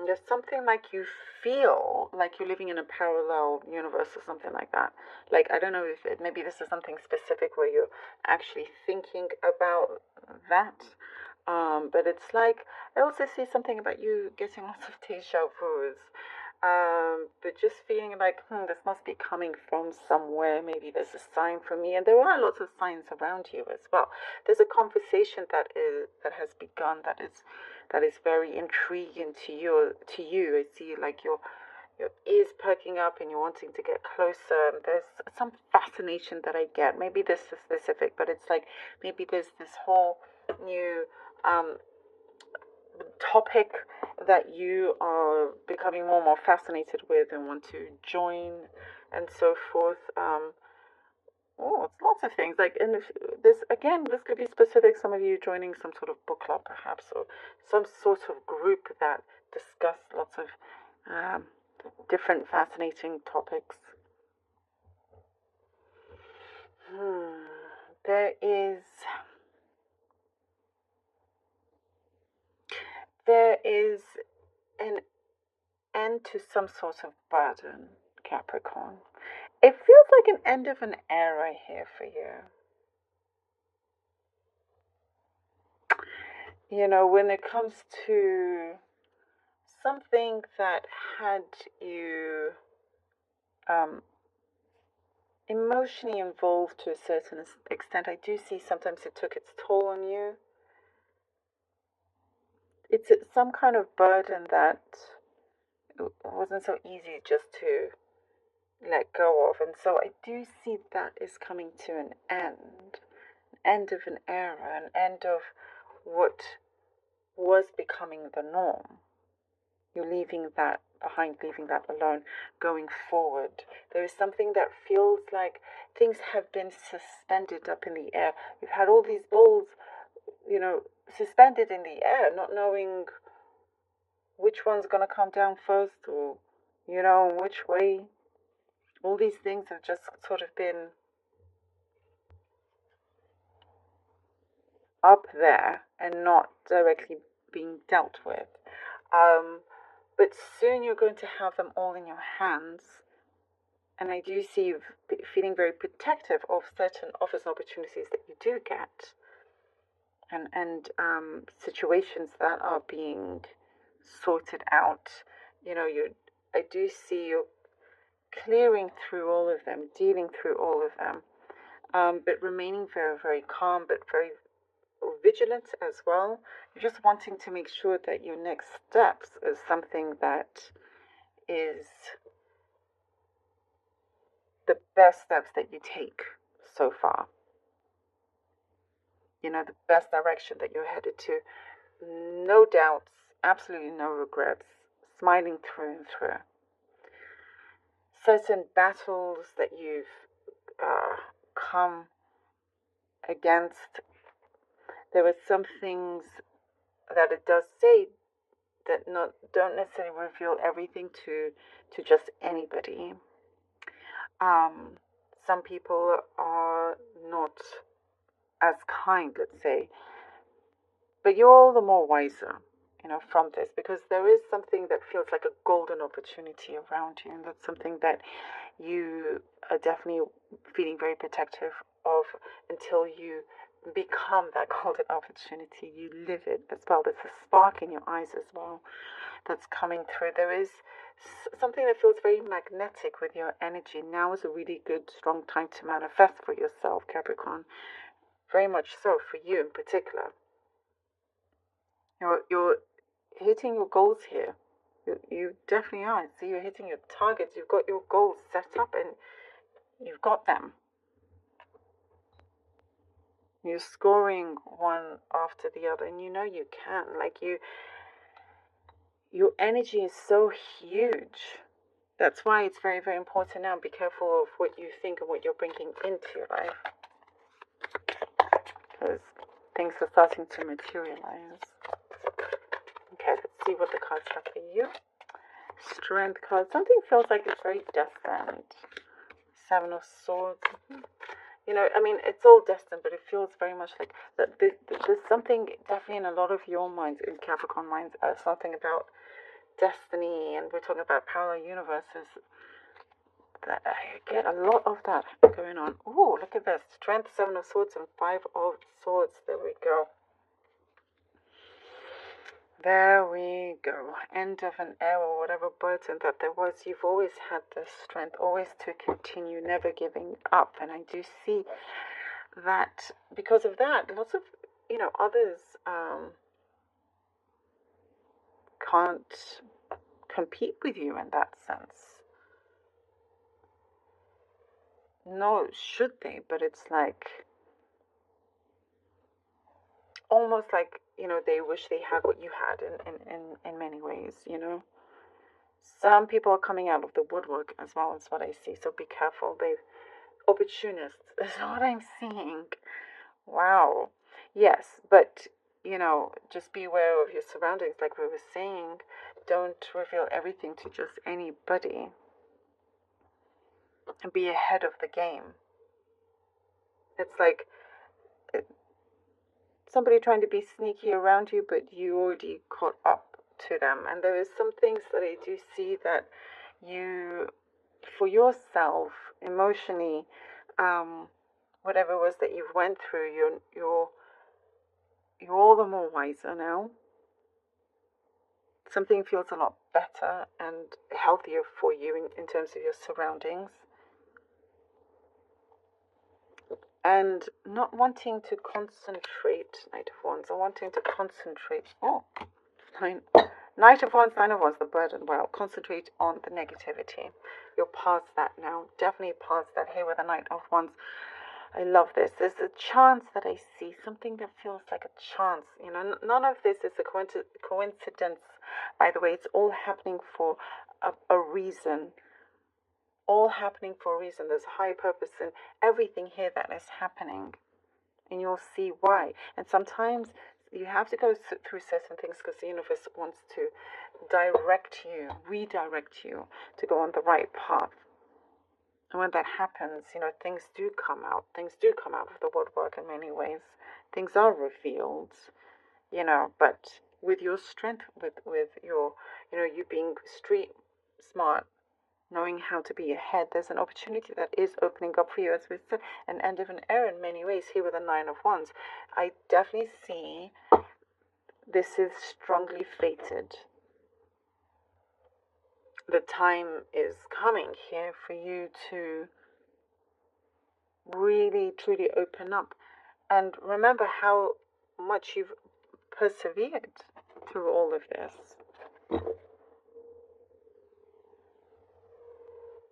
There's something like you feel like you're living in a parallel universe or something like that. Like, I don't know if maybe this is something specific where you're actually thinking about that. But it's like, I also see something about you getting lots of deja vus. But just feeling like, this must be coming from somewhere. Maybe there's a sign for me. And there are lots of signs around you as well. There's a conversation that has begun that is very intriguing to you. I see like your ears perking up and you're wanting to get closer. There's some fascination that I get. Maybe this is specific, but it's like maybe there's this whole new topic that you are becoming more and more fascinated with and want to join and so forth. It's lots of things. Like, and if this could be specific. Some of you joining some sort of book club, perhaps, or some sort of group that discuss lots of different fascinating topics. There is an end to some sort of burden, Capricorn. It feels like an end of an era here for you. You know, when it comes to something that had you emotionally involved to a certain extent, I do see sometimes it took its toll on you. It's some kind of burden that wasn't so easy just to let go of. And so I do see that is coming to an end of an era, an end of what was becoming the norm. You're leaving that behind, leaving that alone, going forward. There is something that feels like things have been suspended up in the air. You've had all these balls, suspended in the air, not knowing which one's going to come down first or, which way. All these things have just sort of been up there and not directly being dealt with. But soon you're going to have them all in your hands. And I do see you feeling very protective of certain offers and opportunities that you do get. And situations that are being sorted out. I do see you clearing through all of them, dealing through all of them, but remaining very, very calm, but very vigilant as well. You're just wanting to make sure that your next steps is something that is the best steps that you take so far. The best direction that you're headed to. No doubts, absolutely no regrets, smiling through and through. Certain battles that you've come against, there are some things that it does say that don't necessarily reveal everything to just anybody. Some people are not as kind, let's say, but you're all the more wiser, from this, because there is something that feels like a golden opportunity around you, and that's something that you are definitely feeling very protective of until you become that golden opportunity. You live it as well. There's a spark in your eyes as well that's coming through. There is something that feels very magnetic with your energy. Now is a really good, strong time to manifest for yourself, Capricorn. Very much so for you in particular. You're hitting your goals here. You definitely are. So you're hitting your targets. You've got your goals set up and you've got them. You're scoring one after the other, and you can. Like your energy is so huge. That's why it's very, very important now. Be careful of what you think and what you're bringing into your life, because things are starting to materialize. Okay, let's see what the cards have for you. Strength card. Something feels like it's very destined. Seven of Swords. It's all destined, but it feels very much like that. There's something definitely in a lot of your minds, in Capricorn minds, something about destiny, and we're talking about parallel universes, that I get a lot of that going on. Ooh, look at this. Strength, 7 of Swords, and 5 of Swords. There we go. There we go. End of an era, whatever burden that there was. You've always had the strength, always to continue, never giving up. And I do see that because of that, lots of, others can't compete with you in that sense. No, should they? But it's like, almost like, they wish they had what you had in many ways, Some people are coming out of the woodwork as well, as what I see. So be careful. They opportunists is what I'm seeing. Wow. Yes, but just be aware of your surroundings, like we were saying. Don't reveal everything to just anybody. And be ahead of the game. It's like somebody trying to be sneaky around you, but you already caught up to them. And there is some things that I do see that you, for yourself, emotionally, whatever it was that you've went through, you're all the more wiser now. Something feels a lot better and healthier for you in terms of your surroundings. And not wanting to concentrate, Knight of Wands, or wanting to concentrate. Knight of Wands, 9 of Wands, the burden. Well, concentrate on the negativity. You're past that now. Definitely past that. Here with the Knight of Wands. I love this. There's a chance that I see. Something that feels like a chance. None of this is a coincidence. By the way, it's all happening for a reason. All happening for a reason. There's a high purpose in everything here that is happening. And you'll see why. And sometimes you have to go through certain things because the universe wants to redirect you to go on the right path. And when that happens, things do come out. Things do come out of the woodwork in many ways. Things are revealed, but with your strength, with your, you being street smart, knowing how to be ahead, there's an opportunity that is opening up for you, as we said, an end of an era in many ways here with the 9 of Wands. I definitely see this is strongly fated. The time is coming here for you to really, truly open up. And remember how much you've persevered through all of this.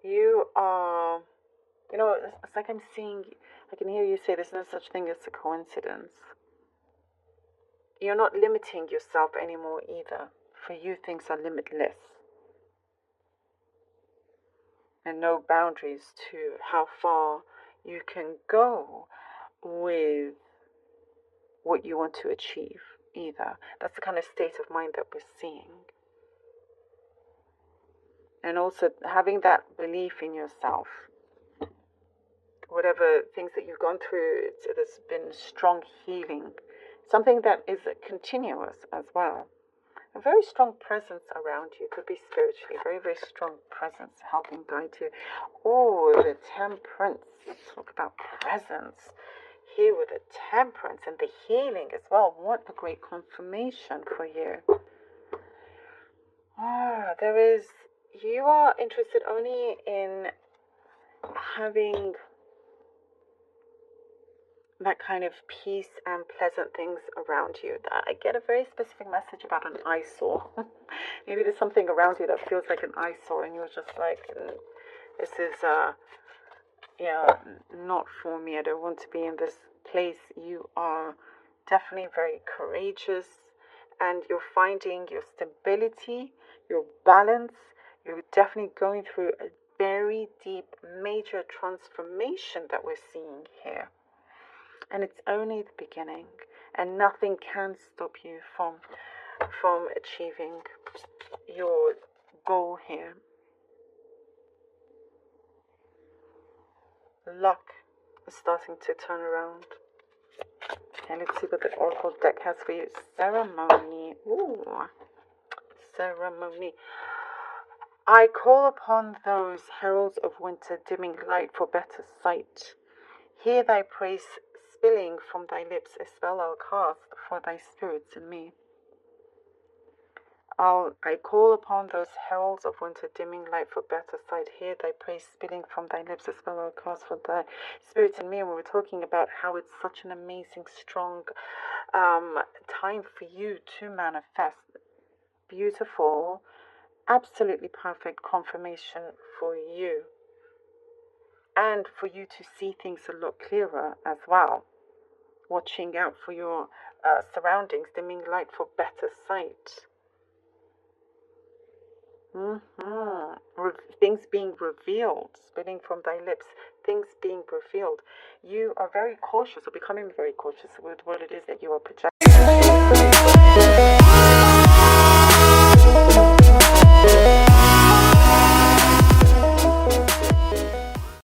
You are, it's like I'm seeing, I can hear you say there's no such thing as a coincidence. You're not limiting yourself anymore either. For you, things are limitless. And no boundaries to how far you can go with what you want to achieve either. That's the kind of state of mind that we're seeing. And also having that belief in yourself. Whatever things that you've gone through, there's been strong healing. Something that is continuous as well. A very strong presence around you. Could be spiritually. Very, very strong presence helping guide you. Oh, the Temperance. Talk about presence. Here with the Temperance and the healing as well. What a great confirmation for you. You are interested only in having that kind of peace and pleasant things around you. I get a very specific message about an eyesore. Maybe there's something around you that feels like an eyesore and you're just like, this is not for me. I don't want to be in this place. You are definitely very courageous and you're finding your stability, your balance. You're definitely going through a very deep, major transformation that we're seeing here. And it's only the beginning, and nothing can stop you from achieving your goal here. Luck is starting to turn around. And let's see what the Oracle deck has for you. Ceremony. Ooh. ceremony. I call upon those heralds of winter dimming light for better sight. Hear thy praise spilling from thy lips, a spell I'll cast for thy spirits in me. I call upon those heralds of winter dimming light for better sight. Hear thy praise spilling from thy lips, as well I'll cast for thy spirits in me. And we were talking about how it's such an amazing, strong time for you to manifest. Beautiful, absolutely perfect confirmation for you. And for you to see things a lot clearer as well. Watching out for your surroundings, dimming light for better sight. Things being revealed, spilling from thy lips, things being revealed. You are very cautious, or becoming very cautious with what it is that you are projecting.